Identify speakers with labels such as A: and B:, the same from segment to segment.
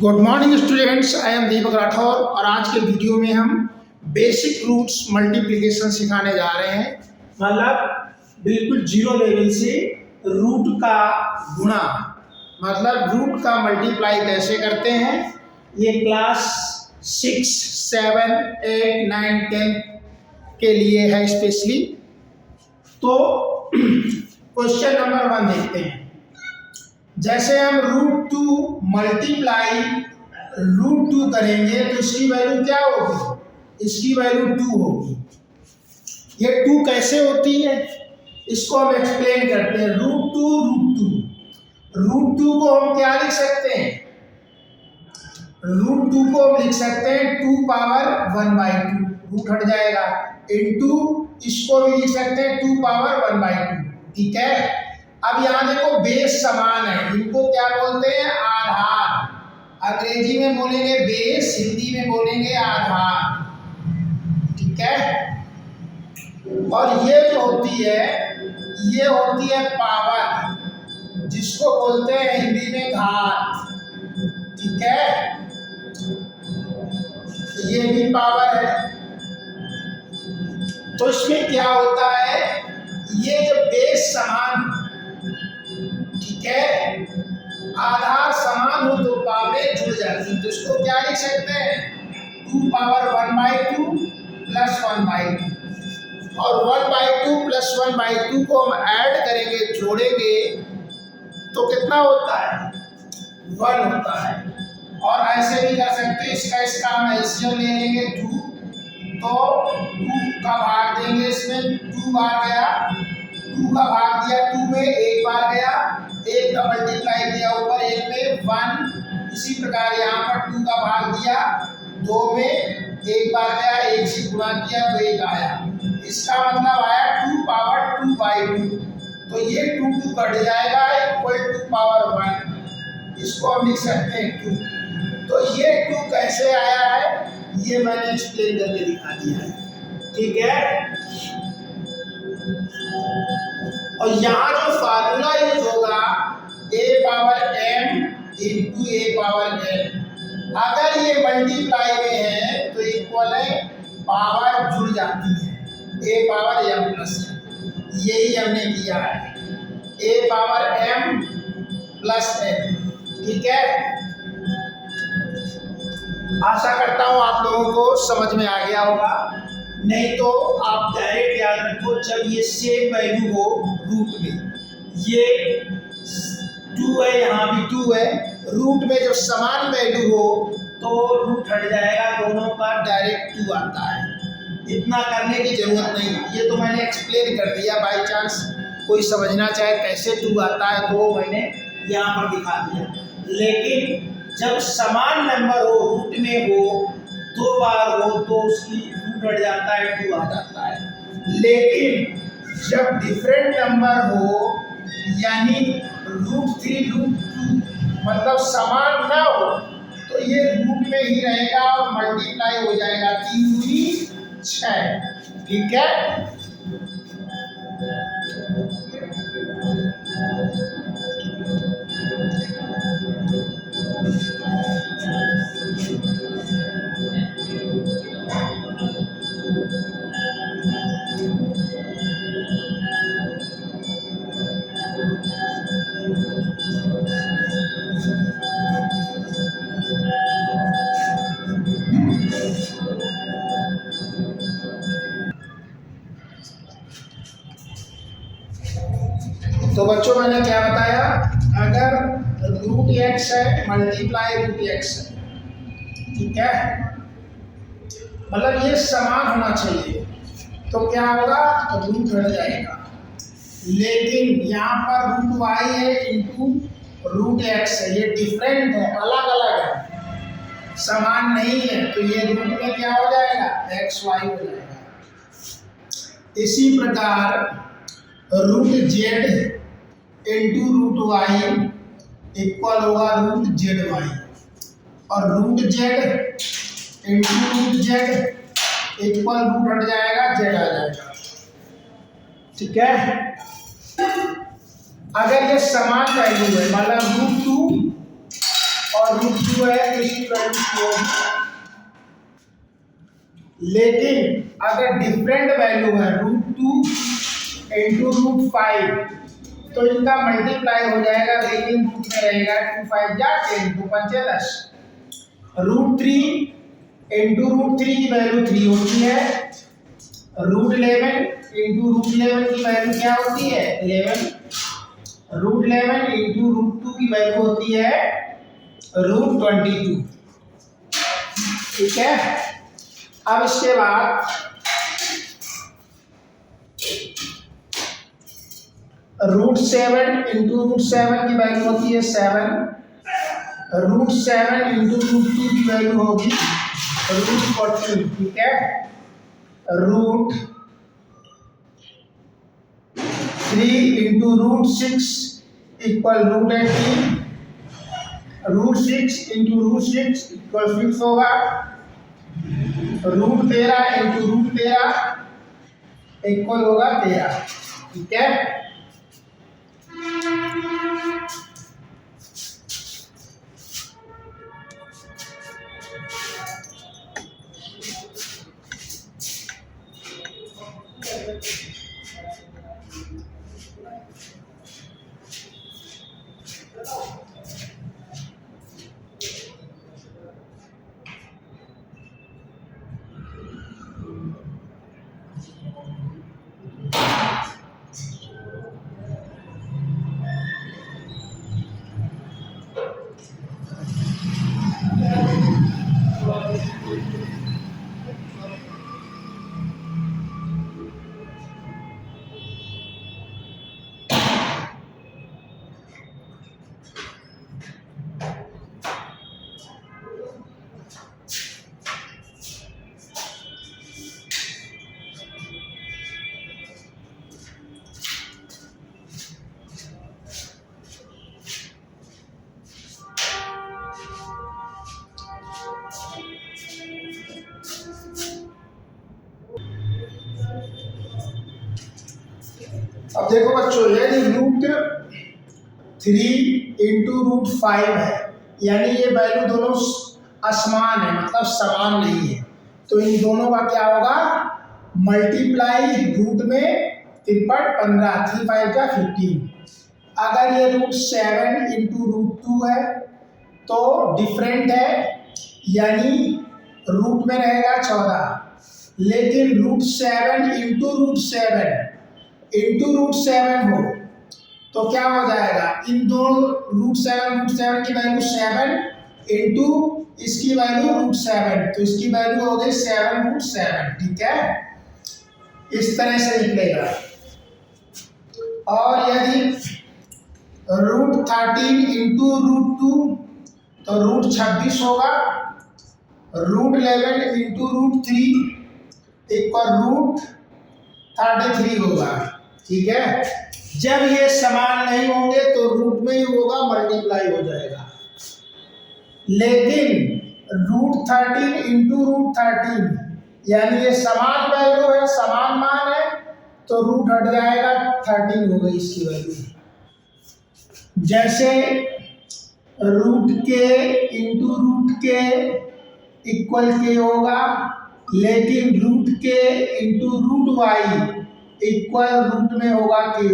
A: Good morning students, I am Deepak Rathore और आज के वीडियो में हम बेसिक रूट्स मल्टीप्लिकेशन सिखाने जा रहे हैं। मतलब बिल्कुल जीरो लेवल से रूट का गुणा, मतलब रूट का मल्टीप्लाई कैसे करते हैं, ये क्लास 6, 7, 8, 9, 10 के लिए है स्पेशली। तो क्वेश्चन नंबर 1 देखते हैं। जैसे हम √2 मल्टीप्लाई √2 करेंगे तो इसकी वैल्यू क्या होगी? इसकी वैल्यू 2 होगी। ये 2 कैसे होती है इसको हम एक्सप्लेन करते हैं। √2 को हम क्या लिख सकते हैं? √2 को हम लिख सकते हैं 2 पावर 1/2, रूट हट जाएगा, इनटू इसको भी लिख सकते हैं 2 पावर 1/2। ठीक है। अब यहाँ देखो बेस समान है, इनको क्या बोलते हैं? आधार। अंग्रेजी में बोलेंगे बेस, हिंदी में बोलेंगे आधार। ठीक है। और ये जो होती है ये होती है पावर, जिसको बोलते हैं हिंदी में घात। ठीक है। ये भी पावर है। तो इसमें क्या होता है, ये जो बेस समान, ठीक है, आधार समान हो तो पावरें जुड़ जाती हैं। तो इसको क्या लिख सकते हैं? 2 पावर 1/2 प्लस 1/2। और 1/2 प्लस 1/2 को हम ऐड करेंगे, जोड़ेंगे तो कितना होता है? 1 होता है। और ऐसे भी कर सकते हैं, इसका हम एलसीएम ले लेंगे 2, तो 2 का भाग देंगे, इसमें 2 बार गया, 2 का भाग दिया 2 में, 1 बार गया, 1 का मल्टीप्लाई किया ऊपर 1 में 1। इसी प्रकार यहाँ पर 2 का भाग दिया 2 में, 1 बार गया, 1 से गुणा किया तो 1 आया। इसका मतलब आया 2 पावर 2/2। तो ये 2 कट जाएगा, इक्वल टू पावर 1। इसको हम लिख सकते हैं 2। तो ये 2 कैसे आया है ये मैंने एक्सप्लेन करके दिखा दिया है। ठीक है। और यहाँ जो फार्मूला यूज होगा a power m into a power n। अगर ये मल्टीप्लाई में है तो इक्वल है, पावर जुड़ जाती है, a power m plus n। यही हमने किया है, a power m plus n। ठीक है। आशा करता हूँ आप लोगों को समझ में आ गया होगा। नहीं तो आप डायरेक्ट याद रखो, जब ये सेम वैल्यू हो रूट में, ये 2 है, यहाँ भी 2 है, रूट में जब समान वैल्यू हो तो रूट हट जाएगा, दोनों का डायरेक्ट 2 आता है। इतना करने की जरूरत नहीं, ये तो मैंने एक्सप्लेन कर दिया। बाई चांस कोई समझना चाहे कैसे 2 आता है तो वो मैंने यहाँ पर दिखा दिया। लेकिन जब समान नंबर हो, रूट में हो, 2 बार हो तो उसकी रूट हट जाता है, 2 आ जाता है। लेकिन जब डिफरेंट नंबर हो, यानी √3 √2, मतलब समान ना हो, तो ये रूट में ही रहेगा और मल्टीप्लाई हो जाएगा, 3 दूनी 6। ठीक है। तो बच्चों मैंने क्या बताया, अगर √x है मल्टीप्लाई √x है, ठीक है, मतलब ये समान होना चाहिए, तो क्या होगा? रूट हट जाएगा। लेकिन यहाँ पर √y है इंटू √x है, ये डिफरेंट है, अलग अलग है, समान नहीं है, तो ये रूट में क्या हो जाएगा? xy हो जाएगा। इसी प्रकार √z इंटू √y इक्वल होगा √zy, और √z into √z equal root हट जाएगा, z आ जाएगा। ठीक है। अगर ये समान वैल्यू है, मतलब √2 और √2 है तो इसकी वैल्यू 2 होगी। लेकिन अगर डिफरेंट वैल्यू है √2 इंटू √5 तो इनका मल्टीप्लाई हो जाएगा, लेकिन रूट में रहेगा 2 5 या 10 2 5 10। √3 इंटू √3 की वैल्यू 3 होती है। √11 इंटू √11 की वैल्यू क्या होती है 11। √11 इंटू √2 की वैल्यू होती है √22। ठीक है। अब इसके बाद √7 इंटू √7 की वैल्यू होती है 7। √7 इंटू √2 की वैल्यू होगी √14। ठीक है। √3 इंटू √6 इक्वल √18। √6 इंटू √6 इक्वल 6 होगा। √13 इंटू √13 इक्वल होगा 13। ठीक है। अब देखो बच्चों, यदि √3 इंटू √5 है, यानी ये वैल्यू दोनों असमान है, मतलब समान नहीं है, तो इन दोनों का क्या होगा मल्टीप्लाई। रूट में 15 15 3 5 का 15। अगर ये √7 इंटू √2 है तो डिफरेंट है, यानी रूट में रहेगा 14। लेकिन √7 इंटू √7 हो तो क्या हो जाएगा, इन दोनों √7 की वैल्यू 7 इंटू इसकी वैल्यू √7, तो इसकी वैल्यू हो गई 7 √7। ठीक है, इस तरह से निकलेगा। और यदि √13 इंटू √2 तो √26 होगा। √11 इंटू √3 इक्वल √33 होगा। ठीक है। जब ये समान नहीं होंगे तो रूट में ही होगा, मल्टीप्लाई हो जाएगा। लेकिन √13 इंटू √13 यानी ये समान वैल्यू है, समान मान है, तो रूट हट जाएगा, 13 हो गई इसकी वैल्यू। जैसे √k into √k equal k होगा, लेकिन √k into √y equal root में होगा ky।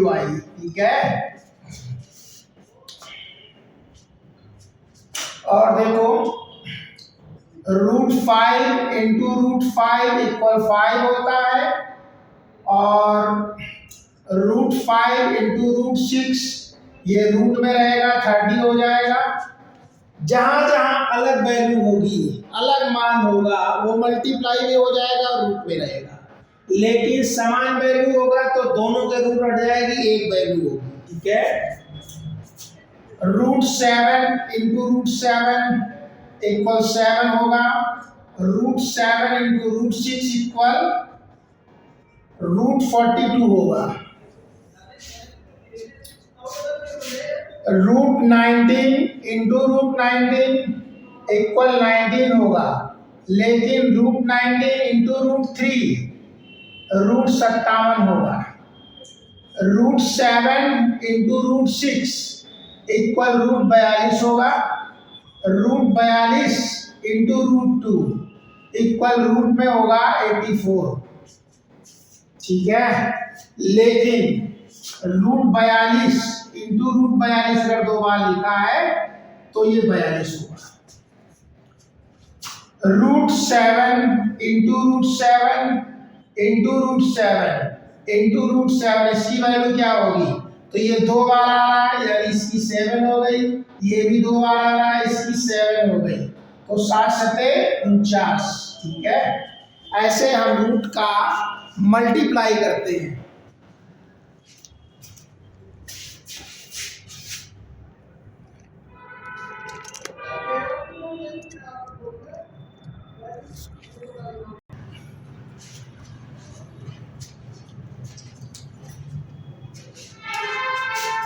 A: ठीक है। और देखो √5 इंटू √5 इक्वल 5 होता है, और √5 इंटू √6 ये रूट में रहेगा, 30 हो जाएगा। जहां जहां अलग वैल्यू होगी, अलग मान होगा, वो मल्टीप्लाई में हो जाएगा और रूट में रहेगा। लेकिन समान वैल्यू होगा तो दोनों के रूट हट जाएगी, एक वैल्यू होगी। ठीक है। √7 इंटू √7 इक्वल 7 होगा। √7 इंटू √6 इक्वल √42 होगा। √19 इंटू √19 इक्वल 19 होगा, लेकिन √19 इंटू √3 √57 होगा। √7 इंटू √6 इक्वल √42 होगा। √42 इंटू √2 इक्वल रूट में होगा 84। ठीक है, लेकिन √42 इंटू √42 अगर दो बार लिखा है तो ये 42 होगा। √7 इंटू √7 इंटू √7 इंटू √7 इसकी वैल्यू क्या होगी? तो ये दो बार आ रहा है यानी इसकी 7 हो गई, ये भी दो बार आ रहा है इसकी 7 हो गई, तो 7 सते 49। ठीक है, ऐसे हम रूट का मल्टीप्लाई करते हैं।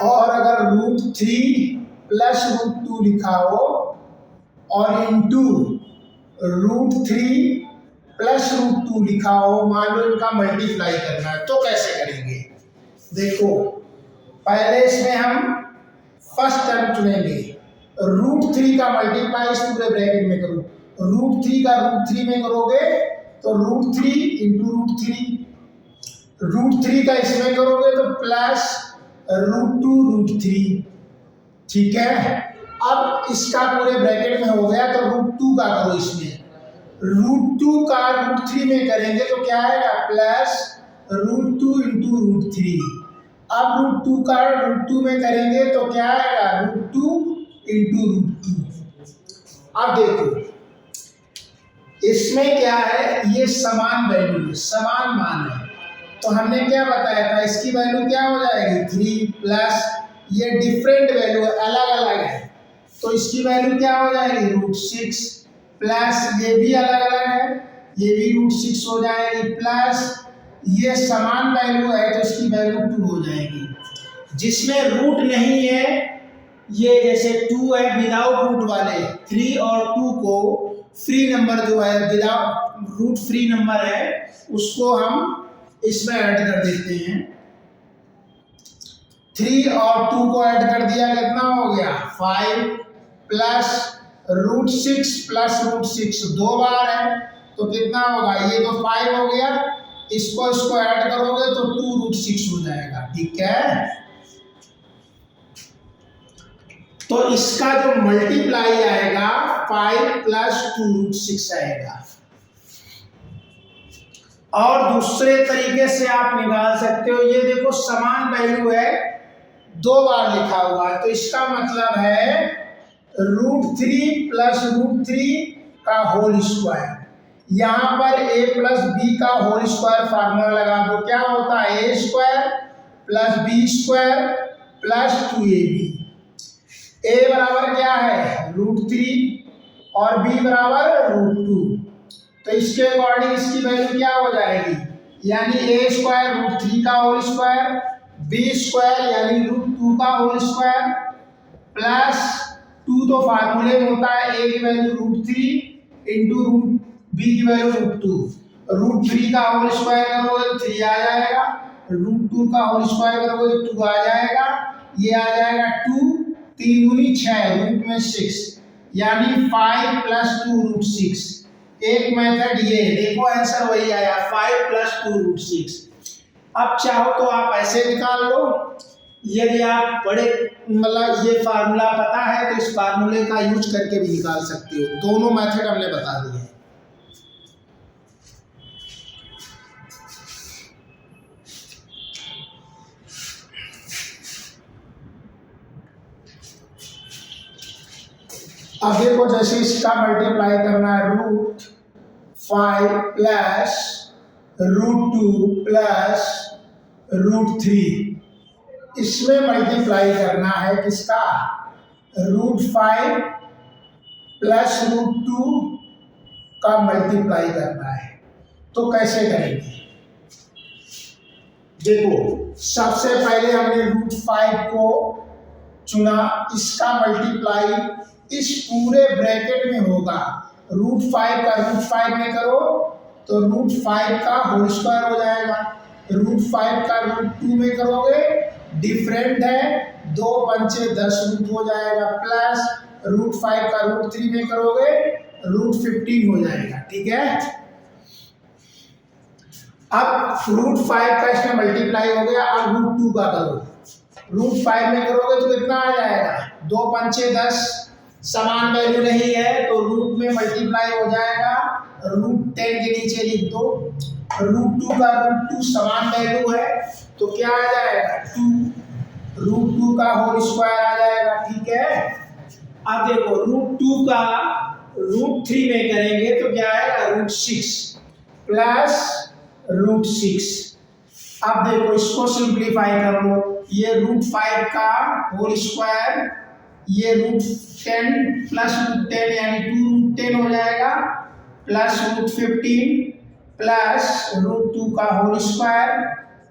A: और अगर √3 प्लस √2 लिखा हो और इंटू √3 प्लस √2 लिखा हो, मान लो इनका मल्टीप्लाई करना है, तो कैसे करेंगे? देखो, पहले इसमें हम फर्स्ट टर्म चुनेंगे। √3 का मल्टीप्लाई इस पूरे ब्रैकेट में करो, √3 का √3 में करोगे तो √3 इंटू √3, √3 का इसमें करोगे तो प्लस √2 √3। ठीक है, अब इसका पूरे ब्रैकेट में हो गया तो √2 का करो इसमें, √2 का √3 में करेंगे तो क्या आएगा? Plus √2 into √3। अब √2 का √2 में करेंगे तो क्या आएगा? √2 इंटू √2। अब देखो इसमें क्या है, ये समान वैल्यू है, समान मान है, तो हमने क्या बताया था, इसकी वैल्यू क्या हो जाएगी? 3 प्लस ये डिफरेंट वैल्यू है, अलग अलग है, तो इसकी वैल्यू क्या हो जाएगी? √6 प्लस ये भी अलग अलग है, ये भी √6 हो जाएगी, प्लस ये समान वैल्यू है तो इसकी वैल्यू 2 हो जाएगी। जिसमें रूट नहीं है, ये जैसे 2 है विदाउट रूट वाले, 3 और 2 को फ्री नंबर जो है विदाउट रूट फ्री नंबर है उसको हम इसमें ऐड कर देते हैं। 3 और 2 को ऐड कर दिया, कितना हो गया? 5 प्लस √6 प्लस √6 दो बार है तो कितना होगा? ये तो 5 हो गया, इसको ऐड करोगे तो 2 √6 हो जाएगा। ठीक है, तो इसका जो मल्टीप्लाई आएगा 5 प्लस 2 √6 आएगा। और दूसरे तरीके से आप निकाल सकते हो, ये देखो समान वैल्यू है, दो बार लिखा हुआ है, तो इसका मतलब है √3 प्लस √3 का होल स्क्वायर। यहाँ पर a प्लस बी का होल स्क्वायर फार्मूला लगा दो, क्या होता है? a square plus b square plus 2ab। a बराबर क्या है? √3 और b बराबर √2, तो इसके अकॉर्डिंग इसकी वैल्यू क्या हो जाएगी? यानी a स्क्वायर √3 का होल स्क्वायर, b स्क्वायर यानी √2 का होल स्क्वायर प्लस 2 तो फार्मूले में होता है a की वैल्यू √3 इंटू b की वैल्यू √2, √3 का होल स्क्वायर करोगे तो 3 आ जाएगा, √2 का होल स्क्वायर करोगे तो 2 आ जाएगा, ये आ जाएगा 2, 3 दूनी 6, रूट में 6 यानी 5 प्लस 2 √6। एक मेथड ये है, देखो आंसर वही आया 5 प्लस 2 √6। अब चाहो तो आप ऐसे निकाल लो, यदि आप बड़े मतलब ये फार्मूला पता है तो इस फार्मूले का यूज करके भी निकाल सकते हो। दोनों मेथड हमने बता दिए। अब देखो जैसे इसका मल्टीप्लाई करना है √5 प्लस √2 प्लस √3, इसमें मल्टीप्लाई करना है किसका? √5 प्लस √2 का मल्टीप्लाई करना है, तो कैसे करेंगे? देखो सबसे पहले हमने √5 को चुना, इसका मल्टीप्लाई इस पूरे ब्रैकेट में होगा, √5 का √5 में करो तो √5 का होल स्क्वायर हो जाएगा, √5 का √2 में करोगे, डिफरेंट है, 2 पंचे 10 रूट हो जाएगा, प्लस √5 का √3 में करोगे √15 हो जाएगा। ठीक है, अब √5 का इसमें मल्टीप्लाई हो गया। अब √2 का करो, √5 में करोगे तो कितना आ जाएगा, 2 पंचे 10, समान वैल्यू नहीं है तो रूट में मल्टीप्लाई हो जाएगा, √10 के नीचे लिख दो, √2 का √2 समान वैल्यू है तो क्या आ जाएगा 2, √2 का होल स्क्वायर आ जाएगा। ठीक है, अब देखो √2 का √3 में करेंगे तो क्या आएगा √6 प्लस √6। अब देखो इसको सिंप्लीफाई कर लो, ये √5 का होल स्क्वायर, ये √10 प्लस √10 यानी 2√10 हो जाएगा, प्लस √15 प्लस √2 का होल स्क्वायर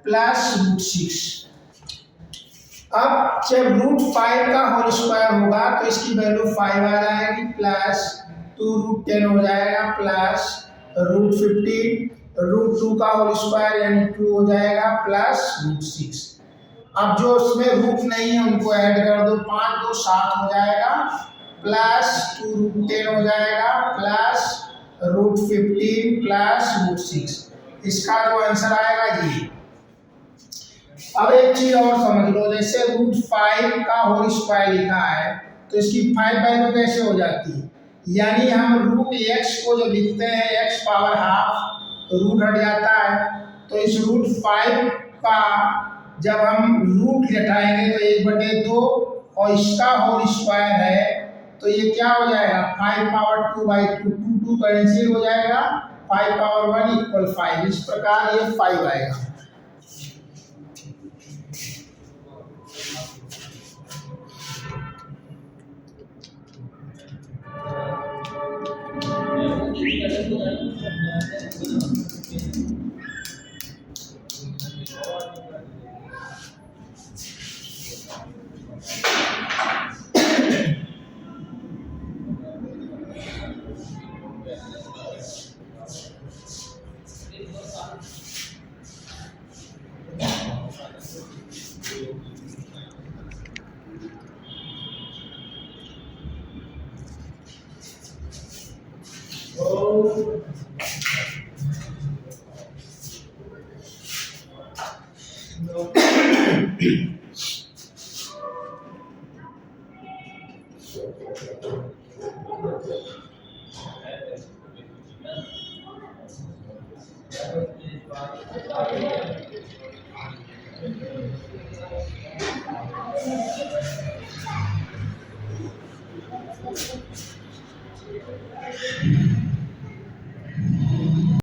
A: प्लस √6। अब जब √5 का होल स्क्वायर होगा तो इसकी वैल्यू 5 आ जाएगी, प्लस 2√10 हो जाएगा, प्लस √15, √2 का होल स्क्वायर यानी 2 हो जाएगा, प्लस √6। अब जो उसमें रूट नहीं है उनको ऐड कर दो, 5 2 7 हो जाएगा, प्लस 2√10 हो जाएगा, प्लस √15 प्लस √6। इसका जो आंसर आएगा जी। अब एक चीज और समझ लो, जैसे √5 का होल स्क्वायर लिखा है तो इसकी 5 वैल्यू कैसे हो जाती है, यानी हम √x को जब लिखते हैं x पावर हाफ तो रूट हट जाता है, तो इस √5 का जब हम रूट घटाएंगे तो 1/2 और इसका होल स्क्वायर है तो ये क्या हो जाएगा 5 पावर 2/2, 2 कैंसिल हो जाएगा, 5 पावर 1 = 5। इस प्रकार ये 5 आएगा।